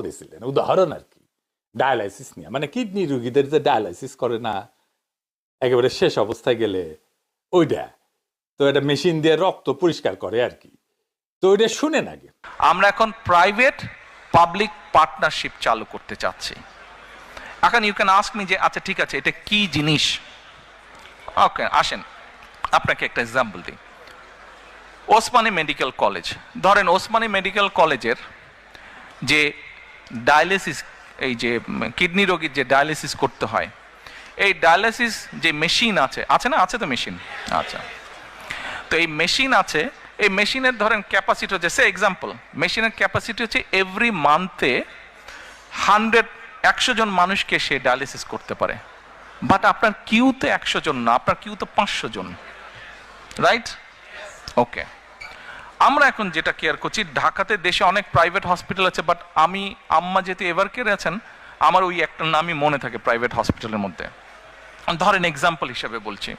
দিয়েছিলেন উদাহরণ আর কি, ডায়ালাইসিস নিয়ে, মানে কিডনি রোগীদের যে ডায়ালাইসিস করে না একেবারে শেষ অবস্থায় গেলে ওইটা, তো এটা মেশিন দিয়ে রক্ত পরিষ্কার করে আর কি, তো ওইটা শুনেন আগে। আমরা এখন প্রাইভেট পাবলিক পার্টনারশিপ চালু করতে চাচ্ছি। এখন ইউ ক্যান আস্ক মি যে আচ্ছা ঠিক আছে এটা কি জিনিস। ওকে, আসেন আপনাকে একটা এক্সাম্পল দিই। ওসমানী মেডিকেল কলেজ, ধরেন ওসমানী মেডিকেল কলেজের যে ডায়ালিসিস, এই যে কিডনি রোগীর যে ডায়ালিসিস করতে হয়, এই ডায়ালিসিস যে মেশিন আছে না, আছে তো মেশিন, আচ্ছা, তো এই মেশিন আছে, এই মেশিনের ধরেন ক্যাপাসিটি হচ্ছে, সে এক্সাম্পল, মেশিনের ক্যাপাসিটি হচ্ছে এভরি মান্থে 100 জন মানুষকে সে ডায়ালিসিস করতে পারে। বাট আপনার কিউতে 100 জন না, আপনার কিউতে 500 জন, রাইট? ওকে, আমরা এখন যেটা কেয়ার করছি, ঢাকাতে দেশে অনেক প্রাইভেট হসপিটাল আছে, বাট আম্মা যেহেতু এভার কেয়ারে আছেন, আমার ওই একটা নামই মনে থাকে প্রাইভেট হসপিটালের মধ্যে। ধরেন এক্সাম্পল হিসাবে বলছি,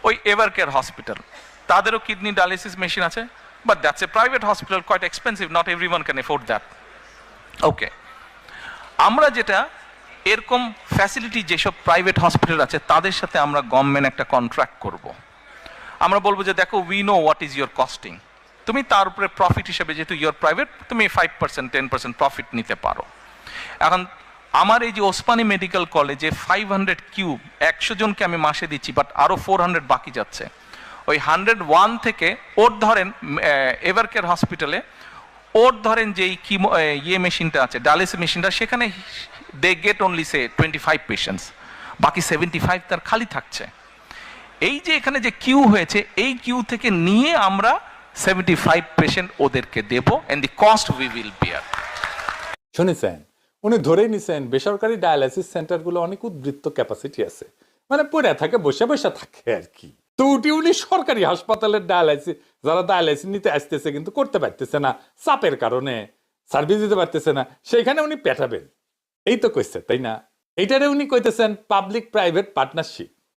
ওই এভার কেয়ার হসপিটাল, তাদেরও কিডনি ডায়ালিসিস মেশিন আছে, but that's a private hospital, quite expensive, not everyone can afford that. Okay, আমরা যেটা এরকম ফ্যাসিলিটি যেসব প্রাইভেট হসপিটাল আছে তাদের সাথে আমরা গভর্নমেন্ট একটা কন্ট্রাক্ট করব। আমরা বলবো যে দেখো, we know what is your costing, তুমি তার উপরে প্রফিট হিসেবে, যেহেতু ইয়োর প্রাইভেট, তুমি 5% 10% প্রফিট নিতে পারো। এখন আমার এই যে ওসমানী মেডিকেল কলেজে 500 কিউব 100 জনকে আমি মাসে দিচ্ছি, বাট আরও 400 বাকি যাচ্ছে। ওই 101 থেকে ওর ধরেন এভার কেয়ার হসপিটালে ওর ধরেন যে ইয়ে মেশিনটা আছে, ডায়ালিসিস মেশিনটা, সেখানে they get only say 25 patients, বাকি 75 তার খালি থাকছে। এই যে এখানে যে কিউ হয়েছে, এই কিউ থেকে নিয়ে আমরা 75 পেশেন্ট ওদেরকে দেব, and the cost we will bear. শুনেছেন, উনি ধরেই নিছেন বেসরকারি ডায়ালাইসিস সেন্টারগুলো অনেক উদ্বৃত্ত ক্যাপাসিটি আছে, মানে পড়ে থাকে, বসে বসে থাকে আর কি। তো উনি সরকারি হাসপাতালের ডায়ালাইসিস, যারা ডায়ালাইসিস নিতে আসতেছে কিন্তু করতে পারতেছে না, চাপের কারণে সার্ভিস দিতে পারতেছে না, সেইখানে উনি পেটাবেন, এই তো কইছে, তাই না? এইটারে উনি কইতেছেন পাবলিক প্রাইভেট পার্টনারশিপ।